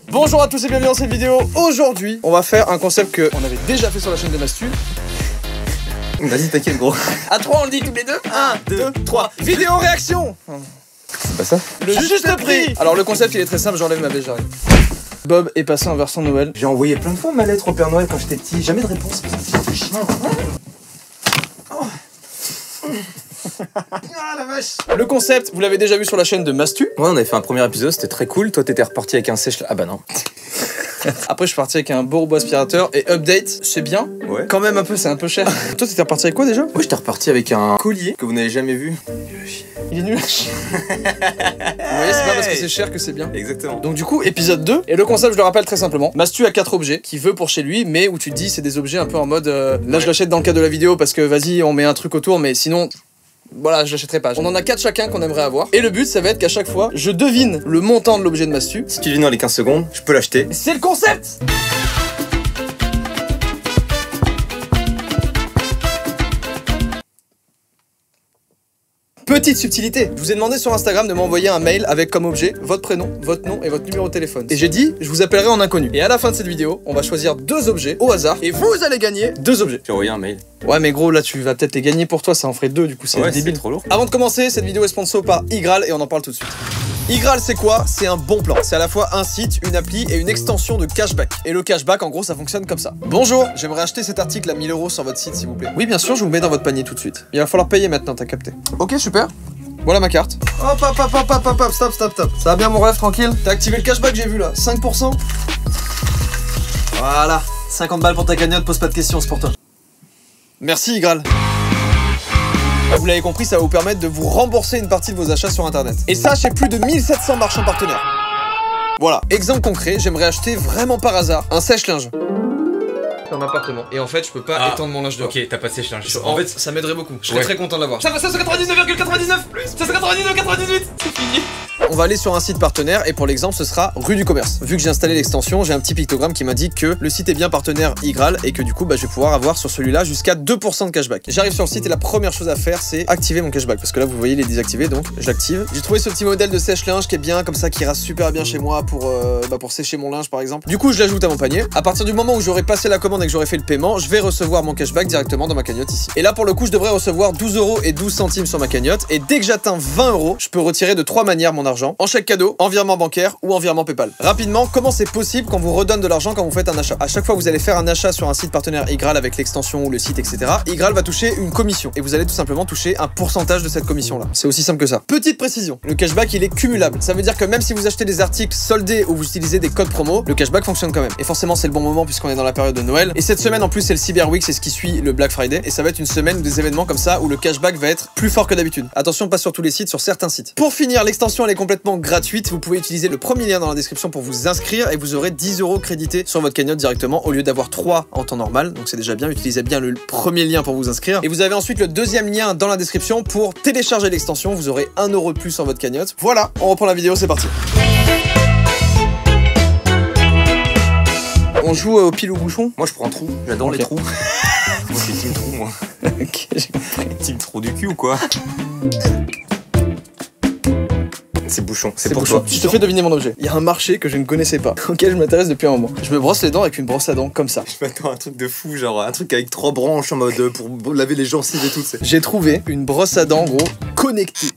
Bonjour à tous et bienvenue dans cette vidéo. Aujourd'hui, on va faire un concept qu'on avait déjà fait sur la chaîne de Mastu. Vas-y, t'inquiète, gros. À 3, on le dit tous les deux. 1, 2, 3. Vidéo réaction. C'est pas ça? Le juste prix. Alors, le concept, il est très simple. J'enlève ma veste, j'arrive. Bob est passé en version Noël. J'ai envoyé plein de fois ma lettre au Père Noël quand j'étais petit. Jamais de réponse. Ah la vache. Le concept, vous l'avez déjà vu sur la chaîne de Mastu. Ouais, on avait fait un premier épisode, c'était très cool. Toi, t'étais reparti avec un sèche. Ah bah non. Après, je suis parti avec un beau robot aspirateur. Et update, c'est bien. Ouais. Quand même un peu, c'est un peu cher. Toi, t'étais reparti avec quoi déjà? Moi, j'étais reparti avec un collier que vous n'avez jamais vu. Il est nul. Vous voyez, c'est pas parce que c'est cher que c'est bien. Exactement. Donc du coup, épisode 2. Et le concept, je le rappelle très simplement. Mastu a 4 objets qu'il veut pour chez lui, mais où tu te dis, c'est des objets un peu en mode... là, je l'achète dans le cadre de la vidéo parce que vas-y, on met un truc autour, mais sinon... Voilà, je l'achèterai pas. On en a 4 chacun qu'on aimerait avoir. Et le but, ça va être qu'à chaque fois, je devine le montant de l'objet de Mastu. Si tu devines dans les 15 secondes, je peux l'acheter. C'est le concept! Petite subtilité, je vous ai demandé sur Instagram de m'envoyer un mail avec comme objet votre prénom, votre nom et votre numéro de téléphone. Et j'ai dit, je vous appellerai en inconnu. Et à la fin de cette vidéo, on va choisir 2 objets au hasard et vous allez gagner 2 objets. J'ai envoyé un mail. Ouais mais gros là tu vas peut-être les gagner pour toi, ça en ferait 2 du coup c'est débile. C'est trop lourd. Avant de commencer, cette vidéo est sponsor par Igral et on en parle tout de suite. Igral c'est quoi? C'est un bon plan. C'est à la fois un site, une appli et une extension de cashback. Et le cashback en gros ça fonctionne comme ça. Bonjour, j'aimerais acheter cet article à 1000 € sur votre site s'il vous plaît. Oui bien sûr, je vous le mets dans votre panier tout de suite. Il va falloir payer maintenant, t'as capté. Ok super. Voilà ma carte. Hop, hop, hop, hop, hop, hop, stop, stop, stop. Ça va bien mon rêve, tranquille? T'as activé le cashback, j'ai vu là. 5%. Voilà. 50 balles pour ta cagnotte, pose pas de questions, c'est pour toi. Merci Igral. Vous l'avez compris, ça va vous permettre de vous rembourser une partie de vos achats sur internet. Et ça, chez plus de 1700 marchands partenaires. Voilà. Exemple concret, j'aimerais acheter vraiment par hasard un sèche-linge. Dans appartement. Et en fait, je peux pas étendre mon linge dehors. Ok, t'as pas de sèche-linge. En fait, ça m'aiderait beaucoup. Je serais très content de l'avoir. Ça va 599,99 plus 599,98. C'est fini. On va aller sur un site partenaire et pour l'exemple, ce sera Rue du Commerce. Vu que j'ai installé l'extension, j'ai un petit pictogramme qui m'indique que le site est bien partenaire Igral et que du coup, je vais pouvoir avoir sur celui-là jusqu'à 2% de cashback. J'arrive sur le site et la première chose à faire, c'est activer mon cashback parce que là, vous voyez, il est désactivé, donc je l'active. J'ai trouvé ce petit modèle de sèche-linge qui est bien comme ça, qui rase super bien chez moi pour sécher mon linge par exemple. Du coup, je l'ajoute à mon panier. À partir du moment où j'aurai passé la commande et que j'aurai fait le paiement, je vais recevoir mon cashback directement dans ma cagnotte ici. Et là, pour le coup, je devrais recevoir 12,12 € sur ma cagnotte et dès que j'atteins 20 €, je peux retirer de 3 manières mon argent: en chèque cadeau, en virement bancaire ou en virement PayPal. Rapidement, comment c'est possible qu'on vous redonne de l'argent quand vous faites un achat? À chaque fois que vous allez faire un achat sur un site partenaire Igral avec l'extension ou le site, etc., Igral va toucher une commission et vous allez tout simplement toucher un pourcentage de cette commission là. C'est aussi simple que ça. Petite précision, le cashback il est cumulable. Ça veut dire que même si vous achetez des articles soldés ou vous utilisez des codes promo, le cashback fonctionne quand même. Et forcément, c'est le bon moment puisqu'on est dans la période de Noël. Et cette semaine en plus, c'est le Cyber Week, c'est ce qui suit le Black Friday. Et ça va être une semaine ou des événements comme ça où le cashback va être plus fort que d'habitude. Attention, pas sur tous les sites, sur certains sites. Pour finir, l'extension elle est complètement gratuite. Vous pouvez utiliser le premier lien dans la description pour vous inscrire et vous aurez 10 € crédités sur votre cagnotte directement au lieu d'avoir 3 en temps normal. Donc c'est déjà bien, utilisez bien le premier lien pour vous inscrire. Et vous avez ensuite le deuxième lien dans la description pour télécharger l'extension. Vous aurez 1 € de plus sur votre cagnotte. Voilà, on reprend la vidéo, c'est parti. On joue au pile ou bouchon? Moi, je prends trou. J'adore les trous. Moi, je suis team trou, moi. Ok, j'ai compris. Team trou du cul ou quoi? C'est bouchon, c'est pour bouchon. toi. Je te fais deviner mon objet. Il y a un marché que je ne connaissais pas, auquel je m'intéresse depuis un moment. Je me brosse les dents avec une brosse à dents, comme ça. Je m'attends à un truc de fou, genre un truc avec 3 branches en mode pour laver les gencives et tout. J'ai trouvé une brosse à dents, gros, connectée.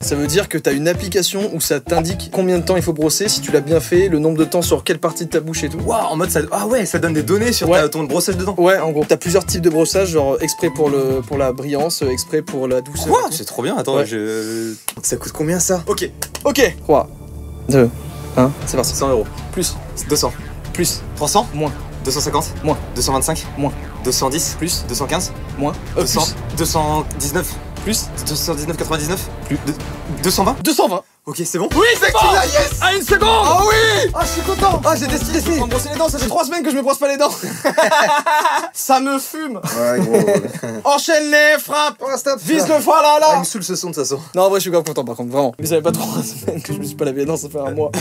Ça veut dire que t'as une application où ça t'indique combien de temps il faut brosser, si tu l'as bien fait, le nombre de temps sur quelle partie de ta bouche et tout. Waouh, en mode ça. Ah ouais, ça donne des données sur ton brossage de dents. Ouais, en gros. T'as plusieurs types de brossage, genre exprès pour la brillance, exprès pour la douceur. Quoi? C'est trop bien, attends, ça coûte combien ça? Ok. 3, 2, 1, c'est parti. 100 €. Plus. 200. Plus. 300. Moins. 250. Moins. 225. Moins. 210. Plus. 215. Moins. 200. Plus. 219. Plus. 219,99. Plus. 220. 220. Ok, c'est bon? Oui, c'est bon. Yes. Ah, une seconde. Ah oui. Ah, je suis content. Ah, j'ai décidé. On me brosser les dents, ça fait 3 semaines que je me brosse pas les dents. Ça me fume. Ouais, gros. Enchaîne les frappes. Oh, stop. Vise le foie là. Ah, il me saoule ce son de toute façon. Non, en vrai, je suis grave content par contre, vraiment. Mais ça fait pas 3 semaines que je me suis pas lavé les dents, ça fait un mois.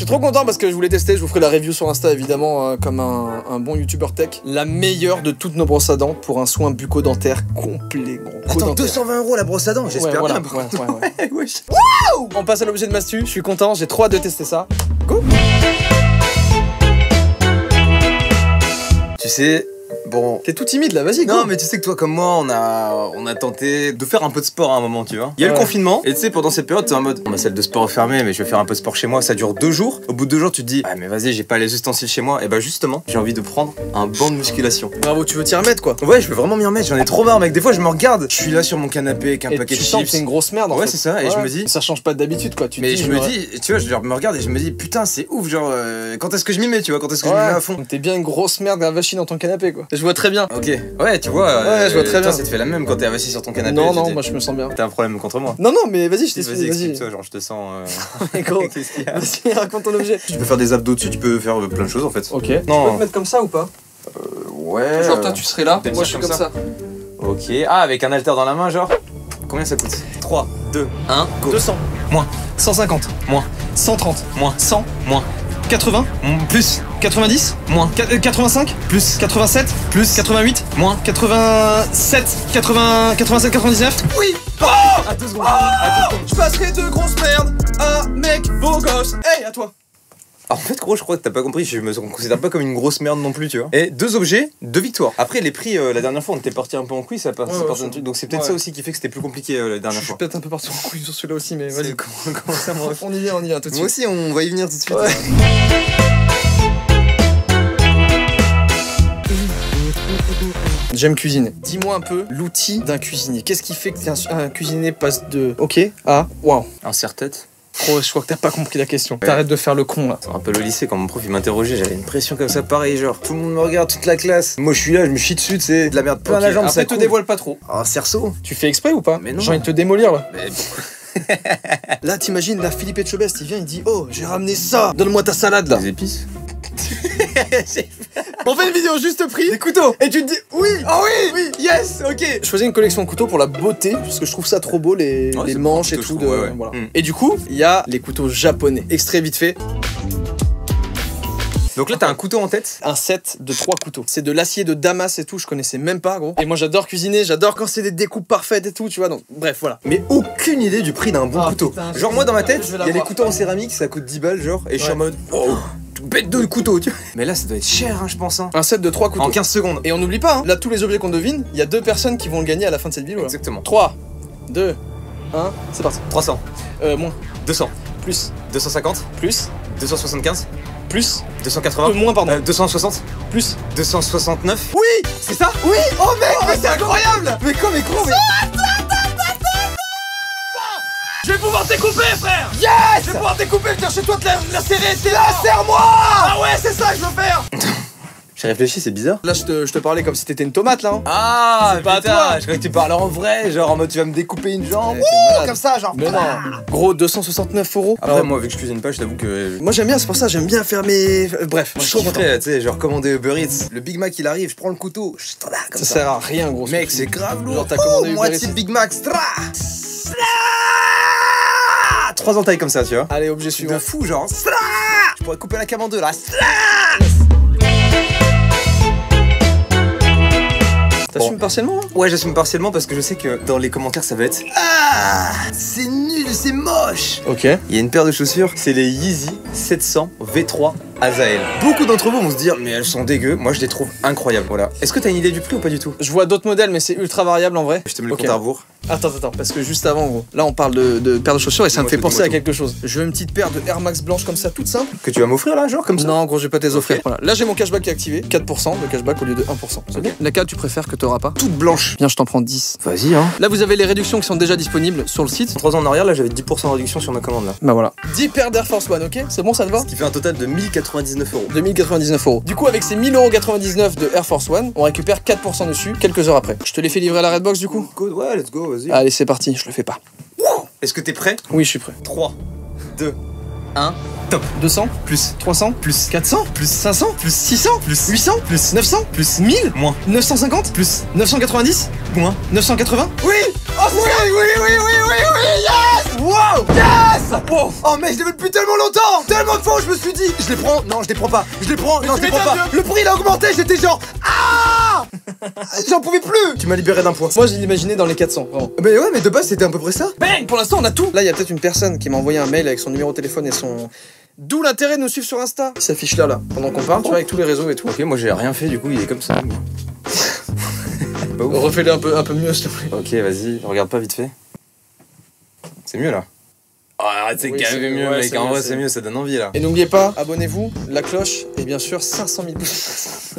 suis trop content parce que je voulais tester. Je vous ferai la review sur Insta évidemment, comme un bon youtubeur tech. La meilleure de toutes nos brosses à dents pour un soin bucco-dentaire complet, gros. Attends, 220 € la brosse à dents, j'espère bien. Ouais. Wow. On passe à l'objet de Mastu. Je suis content, j'ai trop hâte de tester ça. Go. Tu sais, bon... T'es tout timide là, vas-y. Non, mais tu sais que toi comme moi, on a tenté de faire un peu de sport à un moment, tu vois. Il y a le confinement, et tu sais, pendant cette période, t'es en mode, ma salle de sport est fermée, mais je vais faire un peu de sport chez moi, ça dure 2 jours. Au bout de 2 jours, tu te dis, ah mais vas-y, j'ai pas les ustensiles chez moi. Et bah justement, j'ai envie de prendre un banc de musculation. Bravo, tu veux t'y remettre quoi? Ouais, je veux vraiment m'y remettre, j'en ai trop marre, mec. Des fois, je me regarde, je suis là sur mon canapé avec un paquet de chips. Tu sens que c'est une grosse merde en fait. Ouais, c'est ça, et je me dis... Ça change pas d'habitude quoi, mais je me dis, tu vois, je me regarde et je me dis, putain, c'est ouf, genre, quand est-ce que je m'y mets, tu vois, quand est-ce que je m'y mets à fond. T'es bien une grosse merde gavachie dans ton canapé quoi. Je vois très bien. Ok, ouais, tu vois, je vois très bien. Ça te fait la même quand t'es assis sur ton canapé. Non, moi je me sens bien. T'as un problème contre moi? Non, mais vas-y, je t'explique. Vas-y, explique-toi, genre je te sens. Mais gros, qu'est-ce qu'il y a? Vas-y, raconte ton objet. Tu peux faire des abdos dessus, tu peux faire plein de choses en fait. Ok. Non. Tu peux te mettre comme ça ou pas? Ouais. Genre toi tu serais là, moi je suis comme ça. Ok. Ah, avec un haltère dans la main, genre. Combien ça coûte? 3, 2, 1, go. 200. Moins. 150. Moins. 130. Moins. 100. Moins. 80. Plus. 90. Moins. 85. Plus. 87. Plus. 88. Moins. 87. 87, 99. Oui. Oh, à 2 secondes. Je passerai de grosses merdes à mec beau gosse. Hey, à toi. En fait, gros, je crois que t'as pas compris, je me considère pas comme une grosse merde non plus, tu vois. Et 2 objets, 2 victoires. Après, les prix, la dernière fois, on était parti un peu en quiz, ça part d'un truc, donc c'est peut-être ça aussi qui fait que c'était plus compliqué la dernière fois. Je suis peut-être un peu parti en quiz sur celui-là aussi, mais vas-y. Comment ça, moi? On y vient tout de suite. Moi aussi, on va y venir tout de suite. Ouais. J'aime cuisiner. Dis-moi un peu l'outil d'un cuisinier. Qu'est-ce qui fait qu'un cuisinier passe de OK à waouh? Un serre-tête. Gros, je crois que t'as pas compris la question. T'arrêtes de faire le con là. C'est un peu le lycée, quand mon prof il m'interrogeait, j'avais une pression comme ça, pareil, genre tout le monde me regarde, toute la classe. Moi je suis là, je me chie dessus, tu sais, de la merde plein la jambe. Après, te dévoile pas trop. Un cerceau. Tu fais exprès ou pas? Mais non. J'ai envie de te démolir là. Mais là, t'imagines, là, Philippe Etchebest, il vient, il dit oh, j'ai ramené ça, donne-moi ta salade là. Des épices. On fait une vidéo juste prix. Des couteaux. Et tu te dis oui. Oh oui. Oui. Yes. Ok. Je faisais une collection de couteaux pour la beauté, parce que je trouve ça trop beau, les manches et tout. Voilà. Et du coup, il y a les couteaux japonais. Extrait vite fait. Donc là, t'as un couteau en tête? Un set de 3 couteaux. C'est de l'acier de Damas et tout, je connaissais même pas, gros. Et moi, j'adore cuisiner, j'adore quand c'est des découpes parfaites et tout, tu vois. Donc, bref, voilà. Mais aucune idée du prix d'un bon couteau. Putain, genre, moi, dans ma tête, il y a les couteaux en céramique, ça coûte 10 balles, genre, et je suis en mode, oh, bête de couteau, tu vois. Mais là, ça doit être cher, hein, je pense. Hein. Un set de 3 couteaux. En 15 secondes. Et on n'oublie pas, hein, là, tous les objets qu'on devine, il y a 2 personnes qui vont le gagner à la fin de cette vidéo. Là. Exactement. 3, 2, 1, c'est parti. 300. Moins. 200. Plus. 250. Plus. 275. Plus. 280. Moins, pardon. 260. Plus. 269. Oui. C'est ça? Oui. Oh mec, mais c'est incroyable. Mais quoi, mais gros, mais... Je vais pouvoir découper, frère. Yes. Je vais pouvoir découper, venir chez toi te la serrer. Là, serre-moi. Ah ouais, c'est ça que je veux faire. J'ai réfléchi, c'est bizarre. Là, je te parlais comme si t'étais une tomate, là. Hein. Ah, c'est pas à putain, toi. je croyais que tu parlais en vrai, genre en mode tu vas me découper une jambe. Comme ça, genre. Mais non. Gros, 269 €. Après, Alors, moi, vu que je cuisine pas, je t'avoue que. moi, j'aime bien, c'est pour ça, j'aime bien faire mes. Bref, Moi, je je suis trop content. kifferais, tu sais, genre commander Uber Eats. Le Big Mac il arrive, je prends le couteau, je t'en comme Ça ça. sert à rien, gros. Mec, c'est grave lourd. Genre, t'as commandé Uber moitié Eats. Big Mac. 3 entailles comme ça, tu vois. Allez, objet De suivant. fou, genre. Je pourrais couper la cam en deux là. T'assumes partiellement, hein? Ouais, j'assume partiellement parce que je sais que dans les commentaires ça va être ah, c'est nul, c'est moche. Ok. Il y a une paire de chaussures, c'est les Yeezy 700 V3 Azael. Beaucoup d'entre vous vont se dire mais elles sont dégueu, moi je les trouve incroyables. Voilà. Est-ce que t'as une idée du prix ou pas du tout? Je vois d'autres modèles, mais c'est ultra variable en vrai. Je te mets le compte à rebours. Attends, parce que juste avant, gros, là on parle de paire de chaussures et ça me fait penser à quelque chose. Je veux une petite paire de Air Max blanche comme ça, toute simple. Que tu vas m'offrir là, genre comme ça? Non, gros, je vais pas te les offrir. Voilà. Là, j'ai mon cashback qui est activé. 4% de cashback au lieu de 1%. C'est bien. Laquelle tu préfères que t'auras pas? Toute blanche. Viens, je t'en prends 10. Vas-y, hein. Là, vous avez les réductions qui sont déjà disponibles sur le site. 3 ans en arrière, là j'avais 10% de réduction sur ma commande là. Bah voilà. 10 paires d'Air Force One, ok? C'est bon, ça te va? Ce qui fait un total de 1099 €. 2099 €. Du coup, avec ces 1000,99 € de Air Force One, on récupère 4% dessus quelques heures après. Je te les fais livrer à la Redbox du coup? Ouais, let's go, vas-y. Allez, c'est parti, je le fais pas. Est-ce que t'es prêt? Oui, je suis prêt. 3, 2, 1, top. 200, Plus, 300, plus, 400, plus, 500, plus, 600, plus, 800, plus, 900, plus, 1000, moins, 950, plus, 990, moins, 980. oui, Oh, oui, yes! Wow! Yes! Wow. Oh, mec, je l'ai vu depuis tellement longtemps! Tellement de fois où je me suis dit, je les prends, non, je les prends pas. Je les prends, non, je les prends pas. Le prix, il a augmenté, j'étais genre, ah! J'en pouvais plus! Tu m'as libéré d'un poids. Moi, je l'imaginais dans les 400, vraiment. Mais ouais, mais de base, c'était à peu près ça. Bang! Pour l'instant, on a tout! Là, il y a peut-être une personne qui m'a envoyé un mail avec son numéro de téléphone et son... D'où l'intérêt de nous suivre sur Insta. Il s'affiche là, pendant qu'on parle, tu vois, avec tous les réseaux et tout. Ok, moi, j'ai rien fait, du coup, il est comme ça. Refais-le un peu mieux, s'il te plaît. Ok, vas-y, regarde pas vite fait. C'est mieux là. Oh, arrête, c'est quand même mieux, mec. En vrai, c'est mieux, ça donne envie là. Et n'oubliez pas, abonnez-vous, la cloche, et bien sûr 500 000 pouces.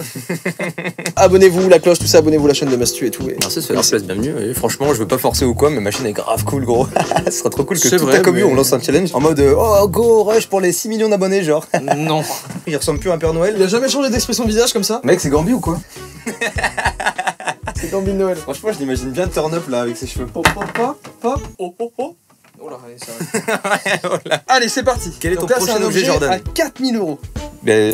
Abonnez-vous, la cloche, tout ça, abonnez-vous à la chaîne de Mastu et tout. Et... Merci, ça leur place bien mieux. Et franchement, je veux pas forcer ou quoi, mais ma chaîne est grave cool, gros. Ce sera trop cool que toute la commu, on lance un challenge en mode oh, go, rush pour les 6 millions d'abonnés, genre. Non. Il ressemble plus à un Père Noël. Il a jamais changé d'expression de visage comme ça. Mec, c'est Gambi ou quoi? C'est Gambi de Noël. Franchement, je l'imagine bien turn up là avec ses cheveux. Pop, oh, oh, oh. Oh là, allez, ça va. Allez, c'est parti. Quel est ton prochain objet, Jordan? À 4000 €. Ben...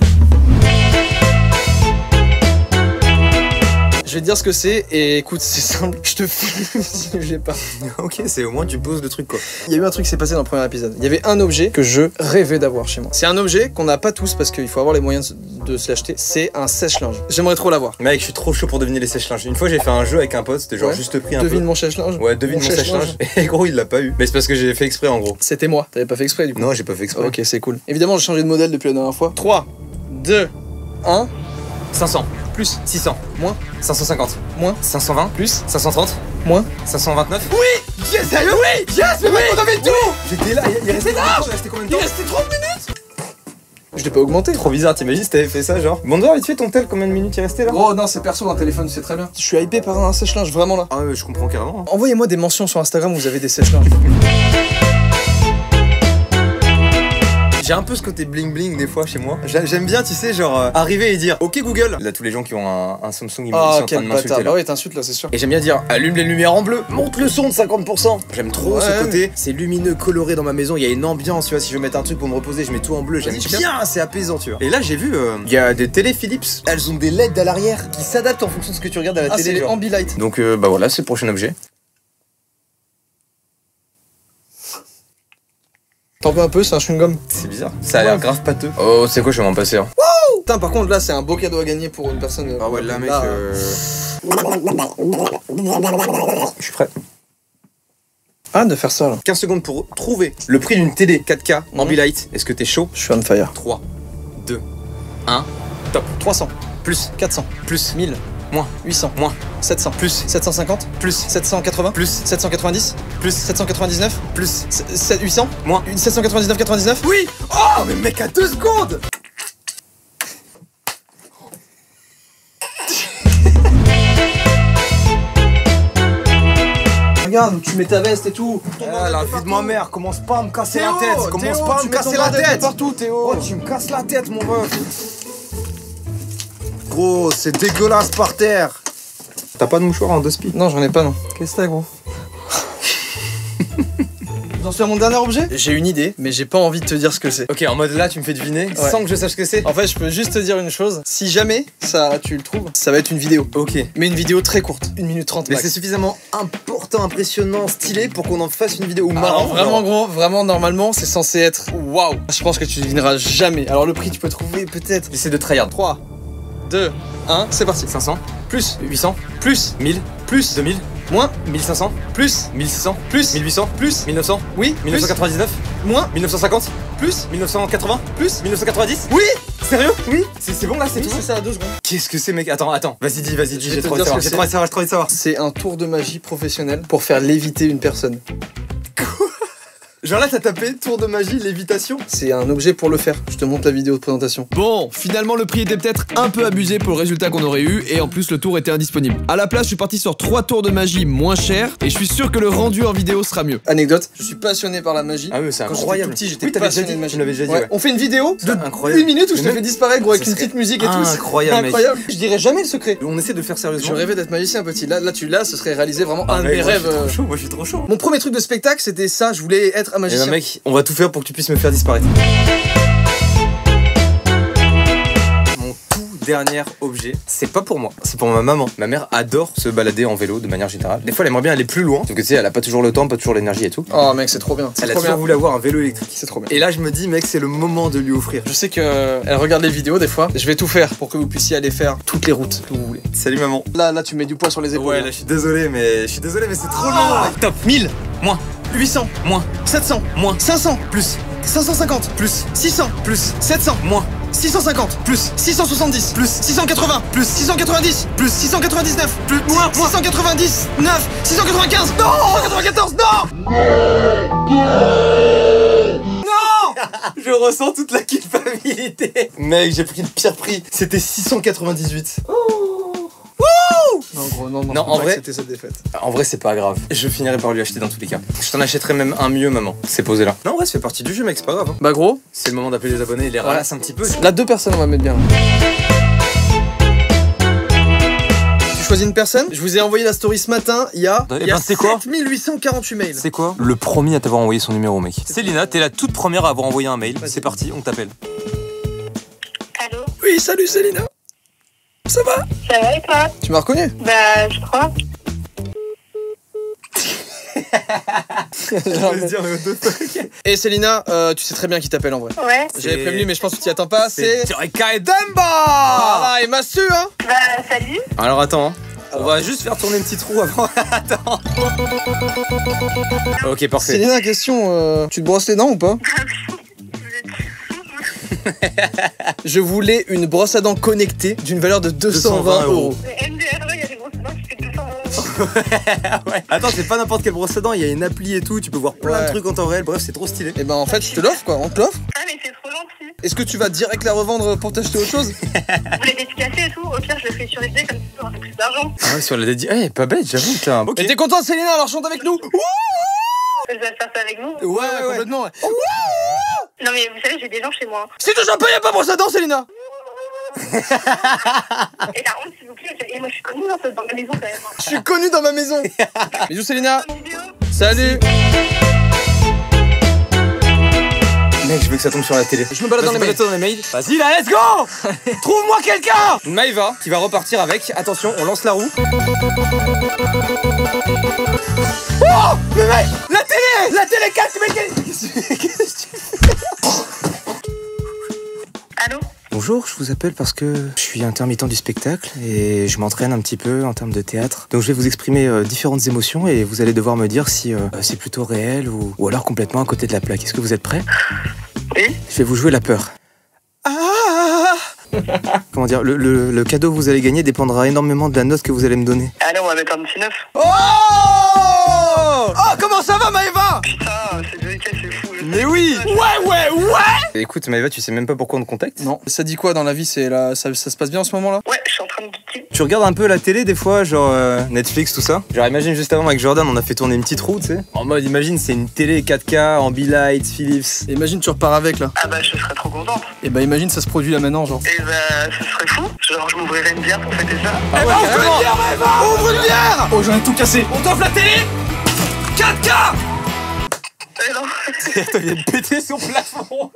Je vais te dire ce que c'est et écoute, c'est simple, je te filme si j'ai pas. Ok, c'est au moins tu poses le truc quoi. Il y a eu un truc qui s'est passé dans le premier épisode. Il y avait un objet que je rêvais d'avoir chez moi. C'est un objet qu'on n'a pas tous parce qu'il faut avoir les moyens de se l'acheter. C'est un sèche-linge. J'aimerais trop l'avoir. Mec, je suis trop chaud pour deviner les sèche-linges. Une fois j'ai fait un jeu avec un pote, c'était genre juste pris un peu. Devine mon sèche-linge. Ouais, devine mon sèche-linge. Et gros, il l'a pas eu. Mais c'est parce que j'ai fait exprès en gros. C'était moi. T'avais pas fait exprès du coup? Non, j'ai pas fait exprès. Ok, c'est cool. Évidemment, j'ai changé de modèle depuis la dernière fois. 3, 2, 1. 500. Plus. 600. Moins. 550. Moins. 520. Plus. 530. Moins. 529. Oui! Yes, sérieux? Oui! Yes, mais mec, on avait tout! J'étais là, il restait combien de temps? Il restait 30 minutes! Je l'ai pas augmenté. Trop bizarre, t'imagines si t'avais fait ça genre. Bon dehors, vite fait ton tel, combien de minutes il restait là? Oh non, c'est perso dans le téléphone, c'est très bien. Je suis hypé par un sèche-linge, vraiment là. Ah ouais, je comprends carrément. Envoyez-moi des mentions sur Instagram où vous avez des sèche-linges. J'ai un peu ce côté bling bling des fois chez moi. J'aime bien, tu sais, genre arriver et dire ok Google. Là, tous les gens qui ont un Samsung, ils sont en train de m'insulter là. Bah ouais, t'insultes là, c'est sûr. Et j'aime bien dire allume les lumières en bleu, monte le son de 50%. J'aime trop ce côté. C'est lumineux, coloré dans ma maison. Il y a une ambiance, tu vois. Si je veux mettre un truc pour me reposer, je mets tout en bleu. J'aime bien, c'est apaisant, tu vois. Et là, j'ai vu, il y a des télé Philips. Elles ont des LED à l'arrière qui s'adaptent en fonction de ce que tu regardes à la télé. C'est les Ambilight. Donc, bah voilà, c'est le prochain objet. T'en veux un peu, c'est un chewing-gum. C'est bizarre. Ça a l'air grave pâteux. Oh, c'est quoi, je vais m'en passer. Hein. Wouh! Putain, par contre, là, c'est un beau cadeau à gagner pour une personne. Ah ouais, là, mec. Je suis prêt. Ah, de faire ça là. 15 secondes pour trouver le prix d'une télé 4K Ambilight. Est-ce que t'es chaud? Je suis on fire. 3, 2, 1, top. 300. Plus. 400. Plus. 1000. Moins. 800. Moins. 700. Plus. 750. Plus. 780. Plus. 790. Plus. 799. Plus. 800. Moins. 799,99. Oui. Oh, mais mec, à 2 secondes. Regarde, tu mets ta veste et tout. Ah, la vie de ma mère, commence pas à me casser la tête. Commence pas à me casser la tête. Partout, Théo. Oh, tu me casses la tête, mon ref. Gros, c'est dégueulasse par terre. T'as pas de mouchoir en 2 spi? Non, j'en ai pas, non. Qu'est-ce que t'as, gros? J'en suis à mon dernier objet. J'ai une idée, mais j'ai pas envie de te dire ce que c'est. Ok, en mode là, tu me fais deviner sans que je sache ce que c'est. En fait, je peux juste te dire une chose. Si jamais tu le trouves, ça va être une vidéo. Ok. Mais une vidéo très courte, 1 minute 30 max. Mais c'est suffisamment important, impressionnant, stylé pour qu'on en fasse une vidéo marrant. Vraiment, gros, vraiment, normalement, c'est censé être waouh. Je pense que tu devineras jamais. Alors, le prix, tu peux trouver peut-être. J'essaie de tryhard. 3, 2, 1, c'est parti. 500. Plus. 800. Plus. 1000. Plus. 2000. Moins. 1500. Plus. 1600. Plus. 1800. Plus. 1900. Oui. 1999. Moins. 1950. Plus. 1980. Plus. 1990. Oui. Sérieux? Oui. C'est bon là, c'est tout? C'est ça, 2 secondes. Qu'est-ce que c'est, mec? Attends, vas-y, dis, j'ai trop dire envie de savoir, C'est un tour de magie professionnel pour faire léviter une personne. Genre là, t'as tapé tour de magie, lévitation. C'est un objet pour le faire. Je te montre la vidéo de présentation. Bon, finalement le prix était peut-être un peu abusé pour le résultat qu'on aurait eu et en plus le tour était indisponible. À la place, je suis parti sur 3 tours de magie moins chers et je suis sûr que le rendu en vidéo sera mieux. Anecdote, je suis passionné par la magie. Ah oui, c'est Quand incroyable. j'étais tout petit, j'étais passionné de magie. Tu l'avais déjà dit, ouais. On fait une vidéo de incroyable. 1 minute où je te fais disparaître, gros, avec une petite musique et tout. Incroyable, mec. Incroyable. Je dirais jamais le secret. On essaie de faire sérieusement. Je rêvais d'être magicien, petit. Là, ce serait réalisé vraiment un de mes rêves. Moi, je suis trop chaud. Mon premier truc de spectacle, c'était ça. Je voulais être un magicien. Et mec, on va tout faire pour que tu puisses me faire disparaître. Mon tout dernier objet, c'est pas pour moi, c'est pour ma maman. Ma mère adore se balader en vélo de manière générale. Des fois, elle aimerait bien aller plus loin, sauf que tu sais, elle a pas toujours le temps, pas toujours l'énergie et tout. Oh mec, c'est trop bien. Elle a toujours voulu avoir un vélo électrique. C'est trop bien. Et là, je me dis, mec, c'est le moment de lui offrir. Je sais que elle regarde les vidéos des fois. Je vais tout faire pour que vous puissiez aller faire toutes les routes que vous voulez. Salut maman. Là, tu mets du poids sur les épaules. Ouais, là, je suis désolé, mais c'est trop long. Top. 1000, moins 800, moins 700, moins 500, plus 550, plus 600, plus 700, moins 650, plus 670, plus 680, plus 690, plus 699, plus moins 699, 695, non 94, non. Je ressens toute la culpabilité. Mec, j'ai pris le pire prix. C'était 698. Non gros, non, en vrai, c'était cette défaite. En vrai, c'est pas grave. Je finirai par lui acheter dans tous les cas. Je t'en achèterai même un mieux, maman. C'est posé là. Non, ouais, ça fait partie du jeu, mec, c'est pas grave. Hein. Bah gros, c'est le moment d'appeler les abonnés et les ralasser un petit peu. Là, 2 personnes, on va mettre bien. Tu choisis une personne. Je vous ai envoyé la story ce matin. Il y a 7848 mails. C'est quoi? Le premier à t'avoir envoyé son numéro, mec. Célina, t'es la toute première à avoir envoyé un mail. C'est parti, on t'appelle. Allô? Oui, salut Célina. Ça va? Ça va et toi? Tu m'as reconnu? Bah, je crois. Et Célina, tu sais très bien qui t'appelle en vrai. Ouais. J'avais prévenu, mais je pense que tu t'y attends pas. C'est Jorika et Demba. Voilà, et Massu, hein. Bah, salut. Alors attends, hein. On va juste faire tourner un petit trou avant. Attends. Ok, parfait. Célina, question, tu te brosses les dents ou pas? Je voulais une brosse à dents connectée d'une valeur de 220 €. Le MDR, il y a des grosses dents qui fait 200 €. Ouais. Attends, c'est pas n'importe quelle brosse à dents, il y a une appli et tout, tu peux voir plein de trucs en temps réel, bref, c'est trop stylé. Et ben en fait, je te l'offre quoi, on te l'offre. Ah, mais c'est trop gentil. Est-ce que tu vas direct la revendre pour t'acheter autre chose? Vous voulez dédicacer et tout? Au pire, je le fais sur les dés comme ça, tu auras un peu plus d'argent. Ah ouais, sur la dédiée. Eh, pas bête, j'avoue, putain. Et t'es content Célina, alors chante avec nous? Je vais faire ça avec vous. Ouais, complètement. Ouais. Non, mais vous savez, j'ai des gens chez moi. Si tu chantes pas, y'a pas brosse à dents, Célina. Et la honte, s'il vous plaît. Et moi, je suis connue dans ma maison quand même. Je suis connue dans ma maison. Bisous Célina. Bonne vidéo. Salut. Mec, je veux que ça tombe sur la télé. Je me balade dans les mails. Vas-y là, let's go. Trouve-moi quelqu'un. Maëva qui va repartir avec. Attention, on lance la roue. Oh, mais mec, la télé 4, mec. Qu'est-ce que tu fais? Allô? Bonjour, je vous appelle parce que je suis intermittent du spectacle et je m'entraîne un petit peu en termes de théâtre. Donc je vais vous exprimer différentes émotions et vous allez devoir me dire si c'est plutôt réel ou alors complètement à côté de la plaque. Est-ce que vous êtes prêts? Oui. Je vais vous jouer la peur. Comment dire, le cadeau que vous allez gagner dépendra énormément de la note que vous allez me donner. Allez, on va mettre un petit 9. Oh, comment ça va Maëva? Putain, c'est délicat, c'est fou. Mais oui. Ouais. Écoute Maëva, tu sais même pas pourquoi on te contacte? Non. Ça dit quoi dans la vie? C'est là, ça se passe bien en ce moment là? Ouais, je suis en train de geeker. Tu regardes un peu la télé des fois, genre Netflix, tout ça? Genre imagine juste avant avec Jordan, on a fait tourner une petite roue, tu sais? En mode imagine c'est une télé 4K, Ambilight, Philips. Et imagine tu repars avec là. Ah bah, je serais trop contente. Et bah imagine ça se produit là maintenant genre. Et bah, ce serait fou. Genre, je m'ouvrirais une bière pour fêter ça. Ah ouais, ouvre une bière Maëva. Ouvre une bière. Oh j'en ai tout cassé. On t'offre la télé 4K. Non. T'as viens de péter son plafond.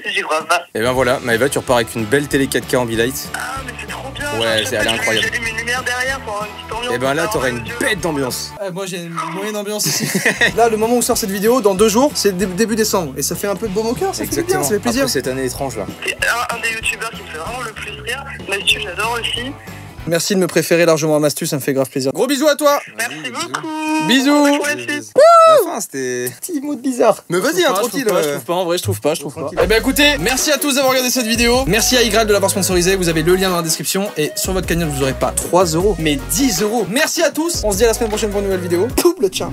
J'y crois pas. Et ben voilà, Maëva, tu repars avec une belle télé 4K Ambilight. Ah, mais c'est trop bien. Ouais, elle est incroyable. J'allume une lumière derrière pour avoir une petite ambiance. Et ben là, t'auras une bête d'ambiance. Moi j'ai une moyenne ambiance ici. Là le moment où sort cette vidéo, dans 2 jours, c'est début décembre. Et ça fait un peu de baume au cœur, ça fait bien, ça fait plaisir. Après cette année étrange là. C'est un des youtubeurs qui me fait vraiment le plus rire. Mathieu, j'adore aussi. Merci de me préférer largement à Mastu, ça me fait grave plaisir. Gros bisous à toi. Merci beaucoup. Bisous. Pour la suite. La fin, c'était petit mot de bizarre. Mais vas-y, tranquille. Je trouve pas, en vrai, je trouve pas. Eh ben écoutez, merci à tous d'avoir regardé cette vidéo. Merci à Igral de l'avoir sponsorisé. Vous avez le lien dans la description. Et sur votre cagnotte, vous aurez pas 3 €, mais 10 €. Merci à tous. On se dit à la semaine prochaine pour une nouvelle vidéo. Poup le tien.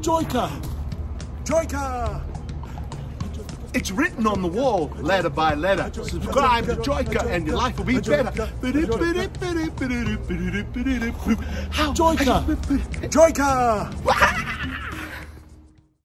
Joyka! It's written on the wall, letter by letter. Subscribe to Joyka and your life will be better. How? Joyka!